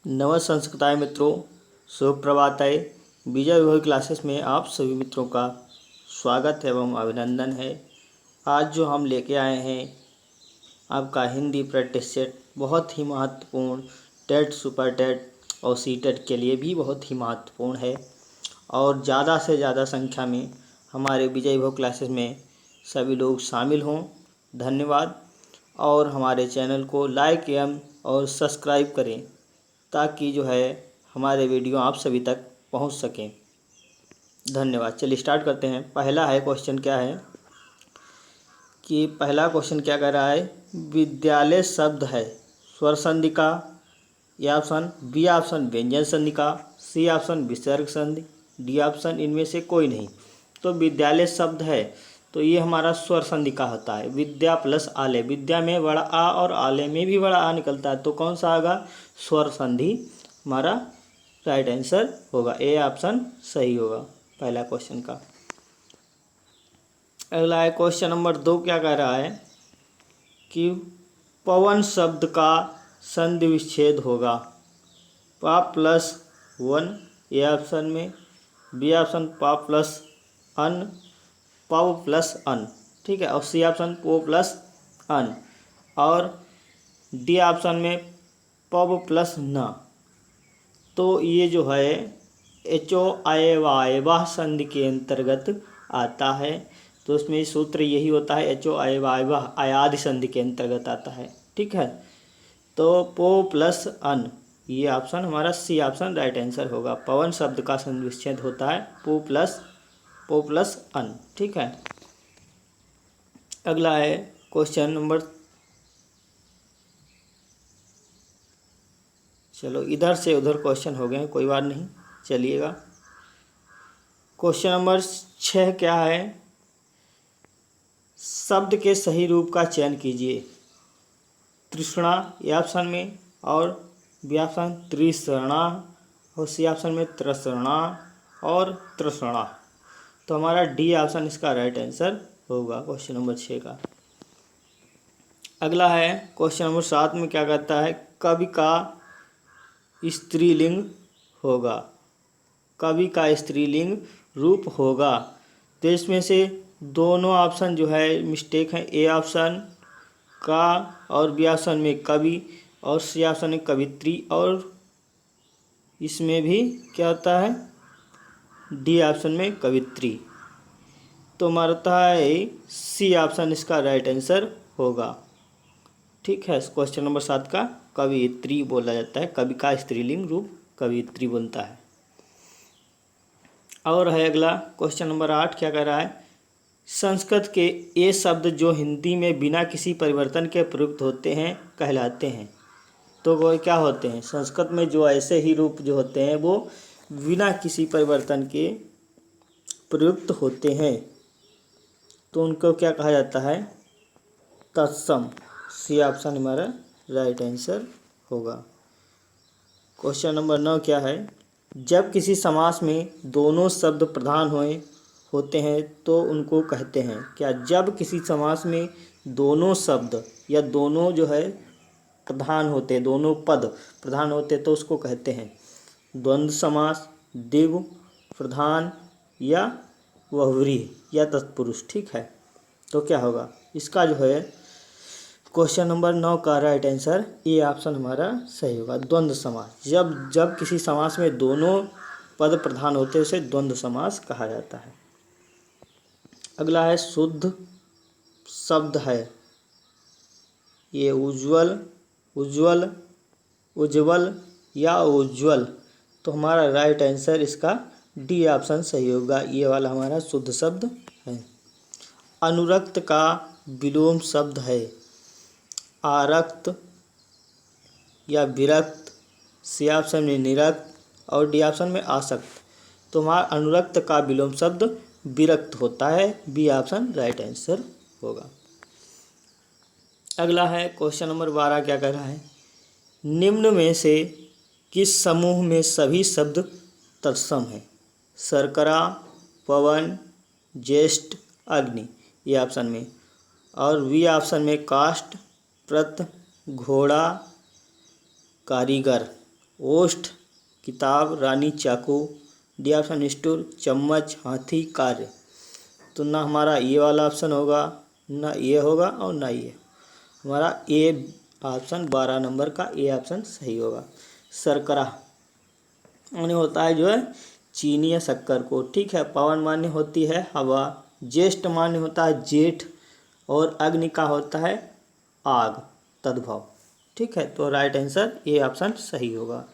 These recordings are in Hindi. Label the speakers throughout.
Speaker 1: नमस्कार मित्रों, शुभ प्रभात है। विजय विभव क्लासेस में आप सभी मित्रों का स्वागत एवं अभिनंदन है। आज जो हम लेके आए हैं आपका हिंदी प्रैक्टिस सेट बहुत ही महत्वपूर्ण टेट, सुपर टेट और सी टेट के लिए भी बहुत ही महत्वपूर्ण है और ज़्यादा से ज़्यादा संख्या में हमारे विजय विभव क्लासेस में सभी लोग शामिल हों। धन्यवाद। और हमारे चैनल को लाइक एवं और सब्सक्राइब करें ताकि जो है हमारे वीडियो आप सभी तक पहुंच सकें। धन्यवाद। चलिए स्टार्ट करते हैं। पहला है क्वेश्चन क्या है कि पहला क्वेश्चन क्या कह रहा है, विद्यालय शब्द है स्वर संधि का, ए ऑप्शन, बी ऑप्शन व्यंजन संधि का, सी ऑप्शन विसर्ग संधि, डी ऑप्शन इनमें से कोई नहीं। तो विद्यालय शब्द है तो ये हमारा स्वर संधि का होता है। विद्या प्लस आलय, विद्या में बड़ा आ और आलय में भी बड़ा आ निकलता है, तो कौन सा आएगा, स्वर संधि हमारा राइट आंसर होगा। ए ऑप्शन सही होगा पहला क्वेश्चन का। अगला है क्वेश्चन नंबर 2, क्या कह रहा है कि पवन शब्द का संधि विच्छेद होगा। पा प्लस वन ए ऑप्शन में, बी ऑप्शन पा प्लस अन, पव प्लस अन, ठीक है, और सी ऑप्शन पो प्लस अन, और डी ऑप्शन में पव प्लस न। तो ये जो है एचो आए वाय वाह संधि के अंतर्गत आता है। तो उसमें सूत्र यही होता है, एचो आए वाय वाह आयादि संधि के अंतर्गत आता है, ठीक है। तो पो प्लस अन, ये ऑप्शन हमारा सी ऑप्शन राइट आंसर होगा। पवन शब्द का संधि विच्छेद होता है पो प्लस अन, ठीक है। अगला है क्वेश्चन नंबर, चलो इधर से उधर क्वेश्चन हो गए, कोई बात नहीं, चलिएगा। क्वेश्चन नंबर 6 क्या है, शब्द के सही रूप का चयन कीजिए। तृष्णा ए ऑप्शन में, और बी ऑप्शन त्रिसृणा, और सी ऑप्शन में त्रसृणा और तृष्णा। तो हमारा डी ऑप्शन इसका राइट आंसर होगा क्वेश्चन नंबर 6 का। अगला है क्वेश्चन नंबर 7 में क्या कहता है, कवि का स्त्रीलिंग होगा। कवि का स्त्रीलिंग रूप होगा। तो इसमें से दोनों ऑप्शन जो है मिस्टेक है। ए ऑप्शन का और बी ऑप्शन में कवि, और सी ऑप्शन में कवित्री, और इसमें भी क्या होता है, डी ऑप्शन में कवित्री। तो मारता है सी ऑप्शन इसका राइट आंसर होगा, ठीक है। क्वेश्चन नंबर 7 का कवियत्री बोला जाता है, कवि का स्त्रीलिंग रूप कवियत्री बनता है। और है अगला क्वेश्चन नंबर 8, क्या कह रहा है, संस्कृत के ये शब्द जो हिंदी में बिना किसी परिवर्तन के प्रयुक्त होते हैं कहलाते हैं। तो वो क्या होते हैं, संस्कृत में जो ऐसे ही रूप जो होते हैं वो बिना किसी परिवर्तन के प्रयुक्त होते हैं, तो उनको क्या कहा जाता है, तत्सम। सी ऑप्शन हमारा राइट आंसर होगा। क्वेश्चन नंबर 9 क्या है, जब किसी समास में दोनों शब्द प्रधान होते हैं तो उनको कहते हैं क्या। जब किसी समास में दोनों शब्द या दोनों जो है प्रधान होते हैं, दोनों पद प्रधान होते हैं, तो उसको कहते हैं द्वंद्व समास, द्विगु, प्रधान या बहुव्रीहि या तत्पुरुष, ठीक है। तो क्या होगा इसका जो है क्वेश्चन नंबर 9 का राइट आंसर ए ऑप्शन हमारा सही होगा, द्वंद्व समास। जब किसी समास में दोनों पद प्रधान होते हैं उसे द्वंद्व समास कहा जाता है। अगला है शुद्ध शब्द है, ये उज्ज्वल, उज्ज्वल, उज्ज्वल या उज्ज्वल। तो हमारा राइट आंसर इसका डी ऑप्शन सही होगा, ये वाला हमारा शुद्ध शब्द है। अनुरक्त का विलोम शब्द है आरक्त या विरक्त, सी ऑप्शन में निरक्त, और डी ऑप्शन में आसक्त। तो हमारा अनुरक्त का विलोम शब्द विरक्त होता है, बी ऑप्शन राइट आंसर होगा। अगला है क्वेश्चन नंबर 12, क्या कह रहा है, निम्न में से किस समूह में सभी शब्द तत्सम है। शर्करा, पवन, ज्येष्ठ, अग्नि, ये ऑप्शन में, और बी ऑप्शन में काष्ठ, प्रत, घोड़ा, कारीगर, ओष्ठ, किताब, रानी, चाकू। डी ऑप्शन स्टूल, चम्मच, हाथी, कार्य। तो ना हमारा ये वाला ऑप्शन होगा, ना ये होगा और ना ये। हमारा ए ऑप्शन 12 नंबर का ए ऑप्शन सही होगा। शर्करा माने होता है जो है चीनी या शक्कर को, ठीक है। पवन माने होती है हवा। ज्येष्ठ माने होता है जेठ। और अग्नि का होता है आग, तद्भव, ठीक है। तो राइट आंसर ए ऑप्शन सही होगा।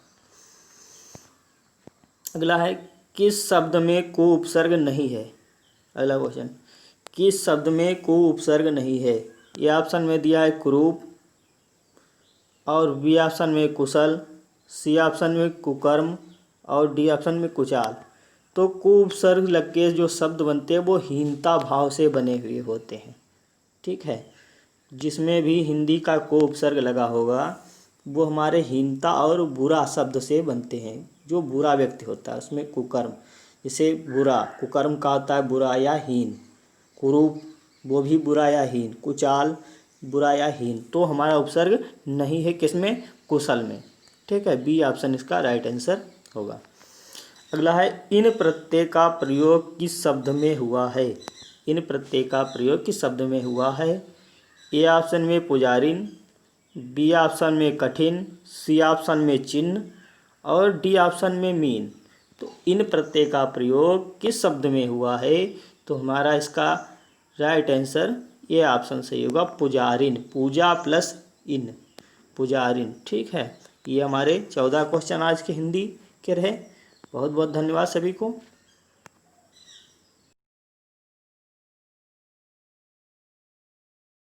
Speaker 1: अगला है किस शब्द में को उपसर्ग नहीं है। अगला क्वेश्चन, किस शब्द में को उपसर्ग नहीं है। ए ऑप्शन में दिया है कुरूप, और बी ऑप्शन में कुशल, सी ऑप्शन में कुकर्म, और डी ऑप्शन में कुचाल। तो को उपसर्ग लग के जो शब्द बनते हैं वो हीनता भाव से बने हुए होते हैं, ठीक है। जिसमें भी हिंदी का को उपसर्ग लगा होगा वो हमारे हीनता और बुरा शब्द से बनते हैं। जो बुरा व्यक्ति होता है उसमें कुकर्म, जैसे बुरा, कुकर्म का होता है बुरा या हीन। कुरूप वो भी बुरा या हीन। कुचाल बुरा या हीन। तो हमारा उपसर्ग नहीं है किसमें, कुशल में, ठीक है। बी ऑप्शन इसका राइट आंसर होगा। अगला है इन प्रत्यय का प्रयोग किस शब्द में हुआ है। इन प्रत्यय का प्रयोग किस शब्द में हुआ है। ए ऑप्शन में पुजारिन, बी ऑप्शन में कठिन, सी ऑप्शन में चिन्ह, और डी ऑप्शन में मीन। तो इन प्रत्यय का प्रयोग किस शब्द में हुआ है। तो हमारा इसका राइट आंसर ये ऑप्शन सही होगा, पुजारिन। पूजा प्लस इन, पुजारिन, ठीक है। ये हमारे 14 क्वेश्चन आज के हिंदी के रहे। बहुत बहुत धन्यवाद सभी को।